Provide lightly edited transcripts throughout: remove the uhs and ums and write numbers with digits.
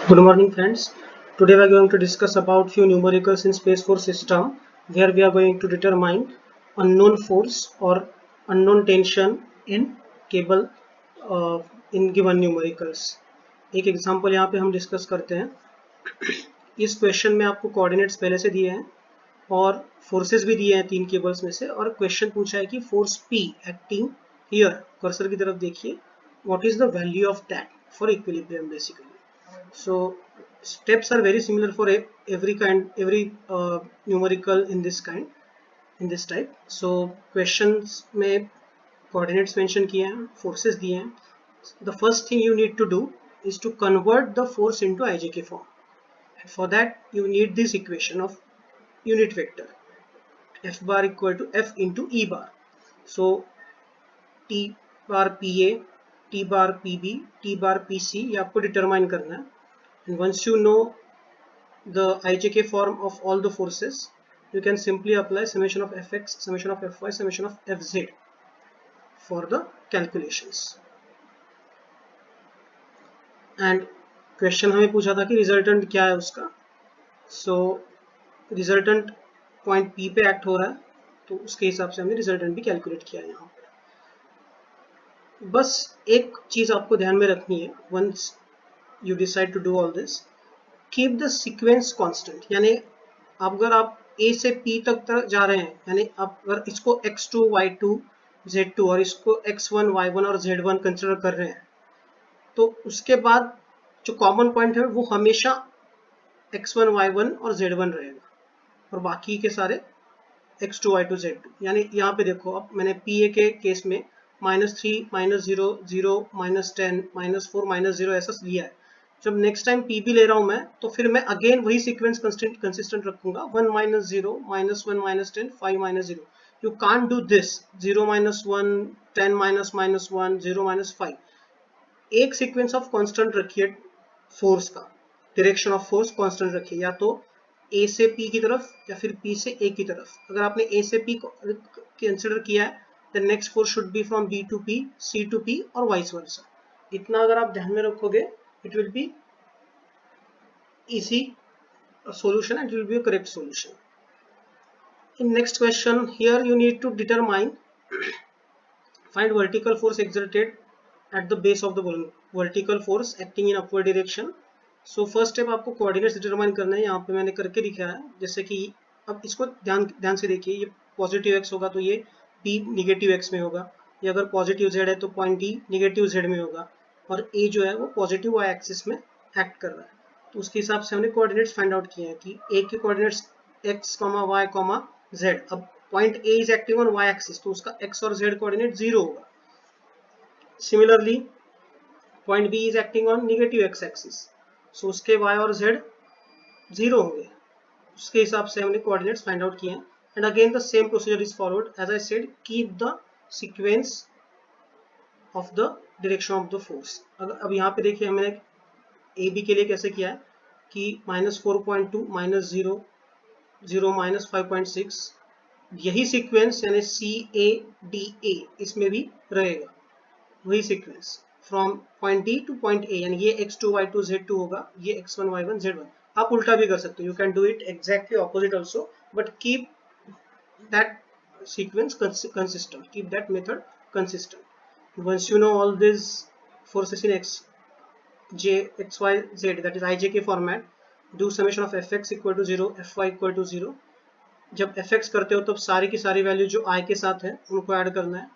Good morning, friends. Today we are going to discuss about few numericals in Space Force system, where we are going to determine unknown force or unknown tension in cable in given numericals. एक example यहाँ पे हम discuss करते हैं. इस question में आपको coordinates पहले से दिए हैं और फोर्सेस भी दिए हैं 3 केबल्स में से, और क्वेश्चन पूछा है कि force P acting here, cursor की तरफ देखिए, what is the value of that for equilibrium basically. So steps are very similar for every numerical in this type. So questions में coordinates mention किए हैं, forces दिए हैं. The first thing you need to do is to convert the force into IJK form. And for that you need this equation of unit vector F bar equal to F into E bar. So T bar PA, T bar PB, T bar PC ये आपको determine करना है. And once you know the IJK form of all the forces, you can simply apply summation of fx, summation of fy, summation of fz for the calculations. And question हमें पूछा था कि resultant क्या है उसका. So resultant point P पे act हो रहा है, तो उसके हिसाब से हमने रिजल्टेंट भी कैलकुलेट किया है यहाँ पर. बस एक चीज आपको ध्यान में रखनी है, once you decide to do all this, keep the sequence constant. यानी अगर आप A से P तक जा रहे हैं, यानी आप अगर इसको x2, y2, z2 और इसको x1, y1 और z1 कंसिडर कर रहे हैं, तो उसके बाद जो कॉमन पॉइंट है वो हमेशा x1, y1 और z1 रहेगा, और बाकी के सारे x2, y2, z2. यानी यहाँ पे देखो, अब मैंने PA के केस में -3, -0, 0, -10, -4, -0 ऐसा लिया है. जब नेक्स्ट टाइम PB ले रहा हूँ मैं, तो फिर मैं अगेन वही सीक्वेंस कंसिस्टेंट रखूंगा, 1 -0, -1 -10, 5 -0. You can't do this 0 -1, 10 -1, 0 -5. एक सीक्वेंस ऑफ कांस्टेंट रखिए फोर्स का, डायरेक्शन ऑफ फोर्स कांस्टेंट रखिए, या तो A से P की तरफ या फिर P से A की तरफ. अगर आपने A से P कंसिडर किया है, then next force should be from B to P, C to P और vice versa. इतना अगर आप ध्यान में रखोगे, it will be easy solution and it will be a correct solution. In next question, here you need to determine find vertical force exerted at the base of the balloon, vertical force acting in upward direction. So first step आपको coordinates determine करना है. यहाँ पे मैंने करके दिखाया है, जैसे कि अब इसको ध्यान से देखिए, ये पॉजिटिव x होगा तो ये P निगेटिव x में होगा, या अगर पॉजिटिव z है तो पॉइंट D निगेटिव z में होगा, और A जो है वो पॉजिटिव y एक्सिस में एक्ट कर रहा है. तो उसके हिसाब से हमने कोऑर्डिनेट्स फाइंड आउट किए हैं कि A के कोऑर्डिनेट्स x, y, z. अब point A is acting on y axis, तो उसका x और z कोऑर्डिनेट 0 होगा. Similarly point B is acting on negative x axis, so उसके y और z 0 होंगे. उसके हिसाब से हमने कोऑर्डिनेट्स फाइंड आउट किए हैं. And again the same procedure is followed. As I said, keep the sequence of the direction of the force. अब यहाँ पे देखिए हमने AB के लिए कैसे किया है कि -4.2, -0, 0, -5.6, यही सीक्वेंस यानी CADA इसमें भी रहेगा, वही sequence from point D two point A. यानी ये x2, y2, z2 होगा, ये x1, y1, z1. आप उल्टा भी कर सकते हो, you can do it exactly opposite also, but keep that sequence consistent, keep that method consistent. Once you know all these forces in x, j, x, y, z, that is IJK format, do summation of fx equal to 0, fy equal to 0. जब fx करते हो तब सारी की सारी value जो i के साथ है उनको ऐड करना है.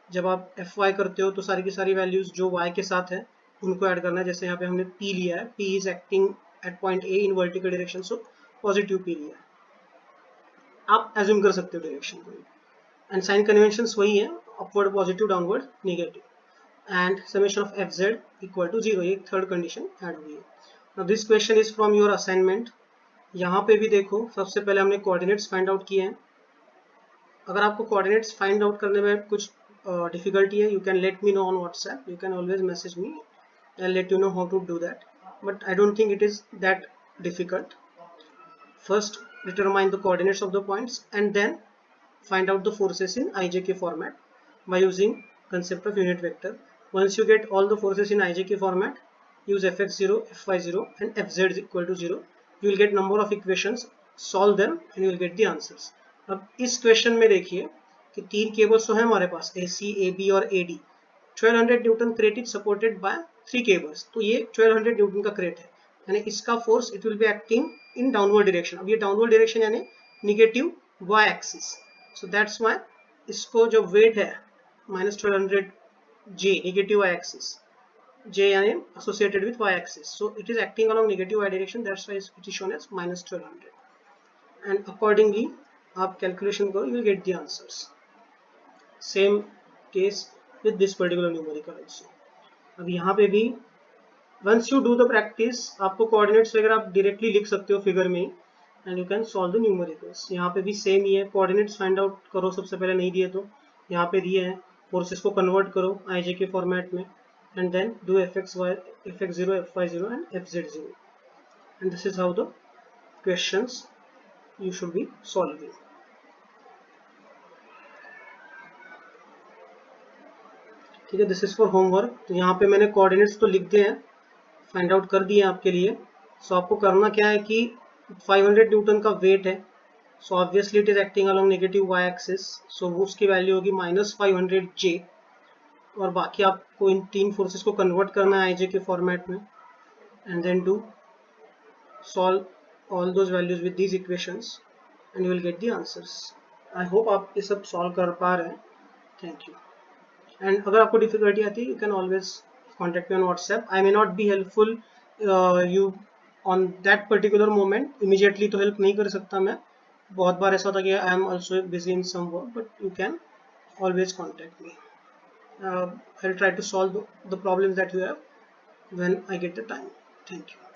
जब आप fy करते हो तो सारी की सारी वैल्यूज जो y के साथ है उनको ऐड करना है. जैसे यहाँ पे हमने p लिया है, p is acting at point A in vertical direction, so positive p लिया है. आप एज्यूम कर सकते हो डायरेक्शन को, एंड साइन कन्वेंशंस वही है, upward positive, downward negative. And summation of fz equal to 0, ये थर्ड कंडीशन ऐड हुई है. Now this question is from your assignment. यहाँ पे भी देखो, सबसे पहले हमने कोऑर्डिनेट्स फाइंड आउट किए हैं. अगर आपको कोऑर्डिनेट्स फाइंड आउट करने में कुछ डिफिकल्टी है, you can let me know on WhatsApp, you can always message me, I let you know how to do that, but I don't think it is that difficult. First determine the coordinates of the points and then find out the forces in IJK format by using concept of unit vector. Once you get all the forces in IJK format, use fx0, fy0 and fz is equal to 0. You will get number of equations, solve them and you will get the answers. अब इस question में देखिए कि 3 cables तो है हमारे पास AC, AB और AD. 1200 Newton crate is supported by 3 cables. तो ये 1200 न्यूटन का क्रेट है, यानी इसका force it will be acting in downward direction. अब ये डाउनवर्ड डायरेक्शन यानी negative y axis. So that's why इसको जो वेट है -1200 J negative y axis, J यानी associated with y axis, so it is acting along negative y direction, that's why it is shown as -1200. and accordingly आप calculation करो, you will get the answers. Same case with this particular numerical also. अब यहाँ पे भी once you do the practice आपको coordinates वगैरह आप directly लिख सकते हो फिगर में and you can solve the numericals. यहाँ पे भी सेम ही है, coordinates find out करो सबसे पहले, नहीं दिए तो यहाँ पे दिए हैं, फोर्सेस को कन्वर्ट करो IJ के फॉर्मेट में and then do fxy, fx0, fy0 and fz0, and this is how the questions you should be solving. ठीक है, दिस इज फॉर होमवर्क. तो यहाँ पे मैंने कोऑर्डिनेट्स तो लिख दिए हैं, फाइंड आउट कर दिए आपके लिए. सो आपको करना क्या है कि 500 न्यूटन का वेट है, so obviously it is acting along negative y axis, so उसकी वैल्यू होगी -500 J. और बाकी आपको इन 3 फोर्सेस को कन्वर्ट करना है IJ के फॉर्मेट में and then do solve all those values with these equations and you will get the answers. I hope आप ये सब सॉल्व कर पा रहे हैं. Thank you. एंड अगर आपको डिफिकल्टी आती है, you can always contact me on WhatsApp. I may not be helpful you on that particular moment, immediately तो हेल्प नहीं कर सकता मैं. बहुत बार ऐसा होता है कि I am also busy in some work, but you can always contact me. I'll try to solve the problems that you have when I get the time. Thank you.